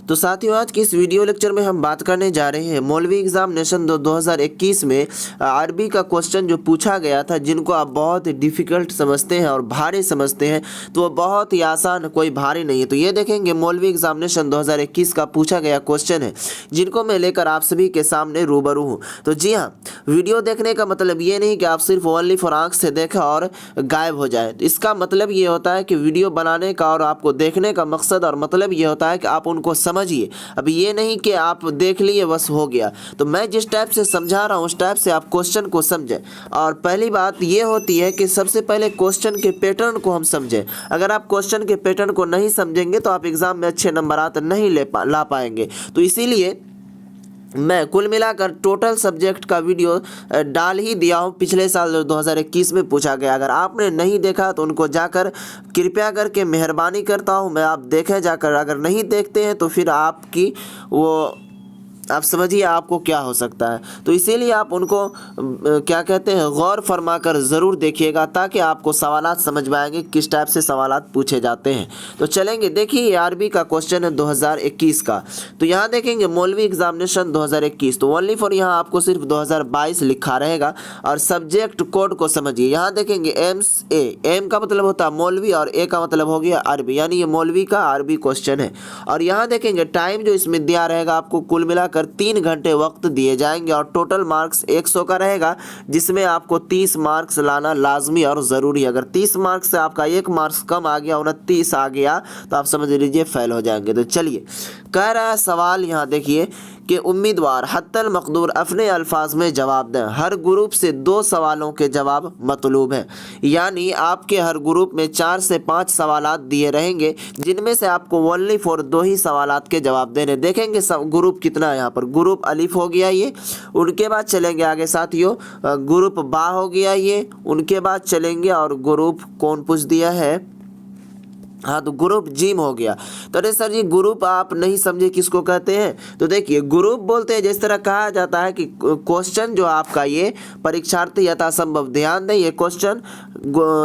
तो साथियों, आज की इस वीडियो लेक्चर में हम बात करने जा रहे हैं मौलवी एग्जामिनेशन 2021 में अरबी का क्वेश्चन जो पूछा गया था, जिनको आप बहुत डिफ़िकल्ट समझते हैं और भारी समझते हैं, तो वो बहुत ही आसान, कोई भारी नहीं है। तो ये देखेंगे मौलवी एग्जामिनेशन 2021 का पूछा गया क्वेश्चन है, जिनको मैं लेकर आप सभी के सामने रूबरू हूँ। तो जी हाँ, वीडियो देखने का मतलब ये नहीं कि आप सिर्फ ओनली फॉर आँख से देखें और गायब हो जाए। तो इसका मतलब ये होता है कि वीडियो बनाने का और आपको देखने का मकसद और मतलब ये होता है कि आप उनको समझिए। अब ये नहीं कि आप देख लिए बस हो गया। तो मैं जिस टाइप से समझा रहा हूँ उस टाइप से आप क्वेश्चन को समझें। और पहली बात ये होती है कि सबसे पहले क्वेश्चन के पैटर्न को हम समझें। अगर आप क्वेश्चन के पैटर्न को नहीं समझेंगे तो आप एग्ज़ाम में अच्छे नंबरात नहीं ला पाएंगे। तो इसीलिए मैं कुल मिलाकर टोटल सब्जेक्ट का वीडियो डाल ही दिया हूँ। पिछले साल 2021 में पूछा गया, अगर आपने नहीं देखा तो उनको जाकर कृपया करके मेहरबानी करता हूँ मैं आप देखें जाकर। अगर नहीं देखते हैं तो फिर आपकी वो आप समझिए आपको क्या हो सकता है। तो इसीलिए आप उनको क्या कहते हैं, गौर फरमाकर ज़रूर देखिएगा, ताकि आपको सवालात समझ में आएंगे किस टाइप से सवालात पूछे जाते हैं। तो चलेंगे, देखिए अरबी का क्वेश्चन है 2021 का। तो यहाँ देखेंगे मौलवी एग्जामिनेशन 2021, तो ओनली फॉर यहाँ आपको सिर्फ 2022 लिखा रहेगा। और सब्जेक्ट कोड को समझिए। यहाँ देखेंगे एम का मतलब होता है मौलवी और ए का मतलब हो गया अरबी, यानी ये मौलवी का अरबी क्वेश्चन है। और यहाँ देखेंगे टाइम जो इसमें दिया रहेगा आपको, कुल मिलाकर 3 घंटे वक्त दिए जाएंगे और टोटल मार्क्स 100 का रहेगा, जिसमें आपको 30 मार्क्स लाना लाजमी और ज़रूरी है। अगर 30 मार्क्स से आपका 1 मार्क्स कम आ गया, 29 आ गया, तो आप समझ लीजिए फेल हो जाएंगे। तो चलिए, कह रहा है सवाल, यहाँ देखिए कि उम्मीदवार हत्तल मकदूर अपने अल्फाज में जवाब दें। हर ग्रुप से 2 सवालों के जवाब मतलूब हैं, यानी आपके हर ग्रुप में 4 से 5 सवालात दिए रहेंगे, जिनमें से आपको ओनली फॉर 2 ही सवालात के जवाब देने। देखेंगे ग्रुप कितना है। यहाँ पर ग्रुप अलिफ हो गया ये, उनके बाद चलेंगे आगे साथियों ग्रुप बा हो गया ये, उनके बाद चलेंगे और ग्रुप कौन पूछ दिया है, हाँ तो ग्रुप जिम हो गया। तो अरे सर जी ग्रुप आप नहीं समझे किसको कहते हैं। तो देखिए ग्रुप बोलते हैं, जिस तरह कहा जाता है कि क्वेश्चन जो आपका ये परीक्षार्थी यथासंभव ध्यान दें, ये क्वेश्चन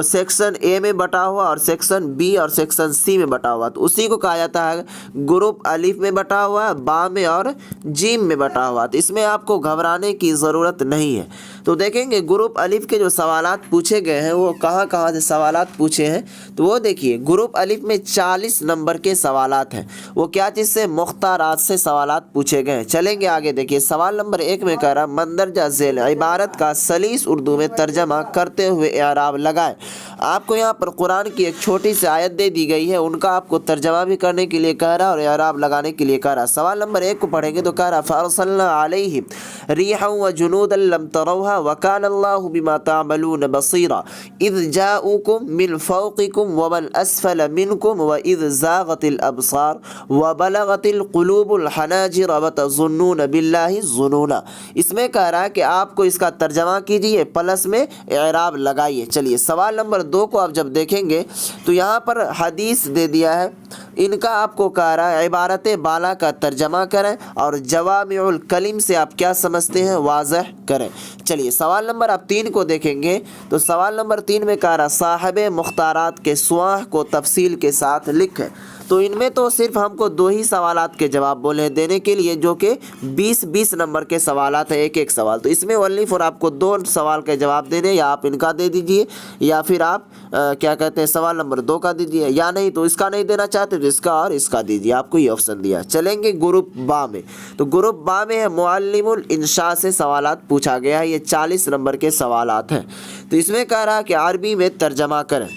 सेक्शन ए में बटा हुआ और सेक्शन बी और सेक्शन सी में बटा हुआ, तो उसी को कहा जाता है ग्रुप अलिफ में बटा हुआ, बा में और जिम में बटा हुआ। तो इसमें आपको घबराने की ज़रूरत नहीं है। तो देखेंगे ग्रुप अलिफ के जो सवालात पूछे गए हैं वो कहाँ से सवालात पूछे हैं। तो वो देखिए ग्रुप अलिफ में 40 नंबर के सवालात हैं। वो क्या चीज़ से, मुख्तारात से सवालात पूछे गए हैं। चलेंगे आगे, देखिए सवाल नंबर 1 में कह रहा मंदरजा झेल इबारत का सलीस उर्दू में तर्जमा करते हुए एराब लगाए। आपको यहाँ पर कुरान की एक छोटी सी आयत दे दी गई है, उनका आपको तर्जमा भी करने के लिए कह रहा और एराब लगाने के लिए कह रहा। सवाल नंबर 1 को पढ़ेंगे तो कह रहा फअरसलना अलैहिम रिहन व जुनूदन लम तरौहा व कान अल्लाहु बिमा तामलून बसीरा इज़ जाऊकुम मिन फौकिकुम व मन अस्फल मिनकुम व इज़ ज़ागतिल अबसार व बलगतिल कुलूबुल हनाजिर व तज़ुन्नून बिल्लाहि ज़ुनूना। इसमें कह रहा है कि आपको इसका तर्जमा कीजिए प्लस में एराब लगाइए। चलिए सवाल नंबर 2 को आप जब देखेंगे तो यहाँ पर हदीस दे दिया है, इनका आपको कह रहा है इबारत बाला का तर्जमा करें और जवामिउल कलिम से आप क्या समझते हैं वाज़ह करें। चलिए सवाल नंबर आप 3 को देखेंगे तो सवाल नंबर 3 में कह रहा साहिबे मुख्तारात के सुआह को तफसील के साथ लिखें। तो इनमें तो सिर्फ हमको 2 ही सवालात के जवाब बोले हैं देने के लिए, जो कि 20-20 नंबर के सवालात हैं, एक सवाल। तो इसमें ओनली फॉर आपको 2 सवाल के जवाब देने, या आप इनका दे दीजिए या फिर आप क्या कहते हैं सवाल नंबर 2 का दीजिए, या नहीं तो इसका नहीं देना चाहते तो इसका और इसका दीजिए, आपको ये ऑप्शन दिया। चलेंगे ग्रुप बा में। तो ग्रुप बा में है मुअल्लिमुल इंशा से सवालात पूछा गया है, ये 40 नंबर के सवालात हैं। तो इसमें कह रहा कि अरबी में तर्जमा करें।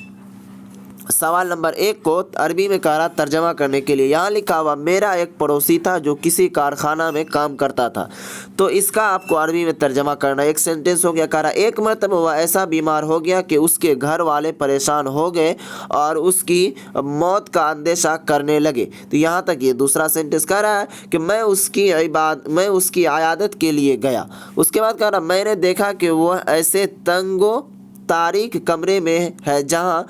सवाल नंबर 1 को अरबी में कह रहा तर्जमा करने के लिए, यहाँ लिखा हुआ मेरा एक पड़ोसी था जो किसी कारखाना में काम करता था। तो इसका आपको अरबी में तर्जमा करना। एक सेंटेंस हो गया, कह रहा एक मरतबा वह ऐसा बीमार हो गया कि उसके घर वाले परेशान हो गए और उसकी मौत का अंदेशा करने लगे। तो यहाँ तक ये दूसरा सेंटेंस कह रहा है कि मैं उसकी आयादत के लिए गया। उसके बाद कह रहा मैंने देखा कि वह ऐसे तंगो तारीक कमरे में है जहाँ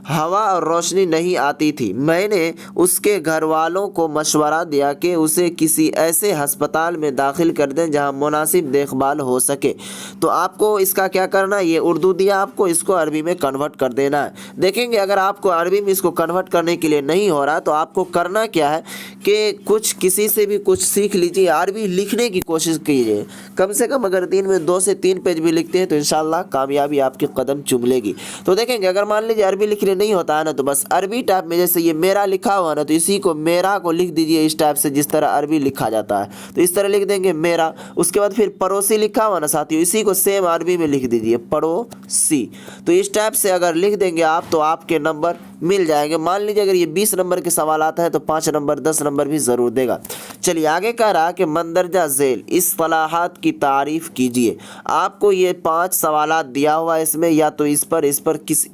हवा और रोशनी नहीं आती थी। मैंने उसके घर वालों को मशवरा दिया कि उसे किसी ऐसे अस्पताल में दाखिल कर दें जहां मुनासिब देखभाल हो सके। तो आपको इसका क्या करना है, ये उर्दू दिया आपको, इसको अरबी में कन्वर्ट कर देना है। देखेंगे अगर आपको अरबी में इसको कन्वर्ट करने के लिए नहीं हो रहा तो आपको करना क्या है कि कुछ किसी से भी कुछ सीख लीजिए, अरबी लिखने की कोशिश कीजिए। कम से कम अगर दिन में 2 से 3 पेज भी लिखते हैं तो इंशाल्लाह कामयाबी आपके कदम चूम लेगी। तो देखेंगे अगर मान लीजिए अरबी लिखने नहीं होता है ना, तो बस अरबी टाइप में जैसे ये मेरा लिखा हुआ ना, तो इसी को मेरा को लिख दीजिए इस टाइप से जिस तरह अरबी लिखा जाता है। तो इस तरह लिख देंगे मेरा। उसके बाद फिर पड़ोसी लिखा हुआ ना साथियों, इसी को सेम अरबी में लिख दीजिए पड़ोसी। तो इस टाइप से अगर लिख देंगे आप तो आपके नंबर मिल जाएंगे। मान लीजिए अगर ये 20 नंबर के सवाल आता है तो 5 नंबर 10 नंबर भी ज़रूर देगा। चलिए आगे कह रहा कि मंदरजा झेल इस्तिलाहात की तारीफ़ कीजिए। आपको ये 5 सवालात दिया हुआ है इसमें, या तो इस पर किस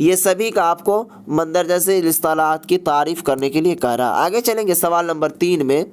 ये सभी का आपको मंदरजा झेल इस्तिलाहात की तारीफ़ करने के लिए कह रहा है। आगे चलेंगे सवाल नंबर 3 में।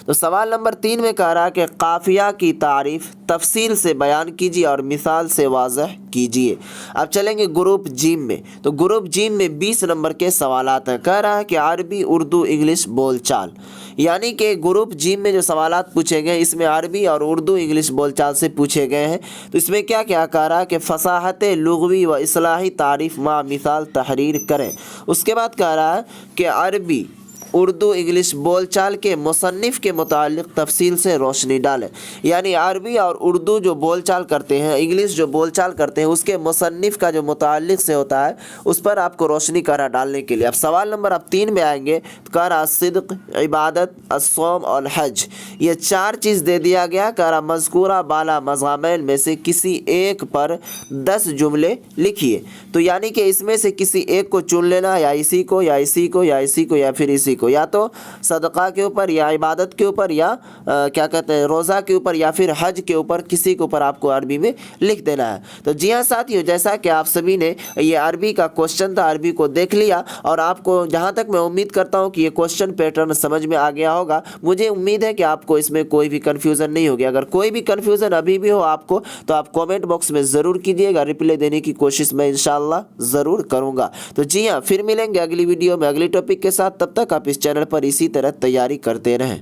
तो सवाल नंबर 3 में कह रहा है कि काफिया की तारीफ तफसील से बयान कीजिए और मिसाल से वाज़ह कीजिए। अब चलेंगे ग्रुप जीम में। तो ग्रुप जीम में 20 नंबर के सवालात हैं। कह रहा है कि अरबी उर्दू इंग्लिश बोलचाल, यानी कि ग्रुप जीम में जो सवालात पूछे गए इसमें अरबी और उर्दू इंग्लिश बोलचाल से पूछे गए हैं। तो इसमें क्या क्या कह रहा है कि फसाहत लुग़वी व इस्लाही तारीफ मा मिसाल तहरीर करें। उसके बाद कह रहा है कि अरबी उर्दू इंग्लिश बोलचाल के मुसन्निफ़ के मुतालिक तफसील से रोशनी डालें, यानी अरबी और उर्दू जो बोलचाल करते हैं, इंग्लिश जो बोलचाल करते हैं, उसके मुसन्निफ़ का जो मुतालिक से होता है उस पर आपको रोशनी करा डालने के लिए। अब सवाल नंबर 3 में आएंगे तो कह रहा सिद्क, इबादत, अस्सौम और हज, ये 4 चीज़ दे दिया गया। कह रहा मज़कूरा बाला मज़ामैन में से किसी एक पर 10 जुमले लिखिए। तो यानी कि इसमें से किसी एक को चुन लेना, या इसी को या इसी को या इसी को या फिर इसी को, या तो सदका के ऊपर या इबादत के ऊपर या क्या कहते हैं रोज़ा के ऊपर या फिर हज के ऊपर, किसी के ऊपर आपको अरबी में लिख देना है। तो जी हाँ साथियों, जैसा कि आप सभी ने ये अरबी का क्वेश्चन था, अरबी को देख लिया और आपको जहाँ तक मैं उम्मीद करता हूँ कि ये क्वेश्चन पैटर्न समझ में आ गया होगा। मुझे उम्मीद है कि आपको इसमें कोई भी कन्फ्यूज़न नहीं होगी। अगर कोई भी कन्फ्यूज़न अभी भी हो आपको तो आप कॉमेंट बॉक्स में ज़रूर कीजिएगा, रिप्लाई देने की कोशिश मैं इंशाल्लाह ज़रूर करूँगा। तो जी हाँ, फिर मिलेंगे अगली वीडियो में अगली टॉपिक के साथ। तब तक आप इस चैनल पर इसी तरह तैयारी करते रहें।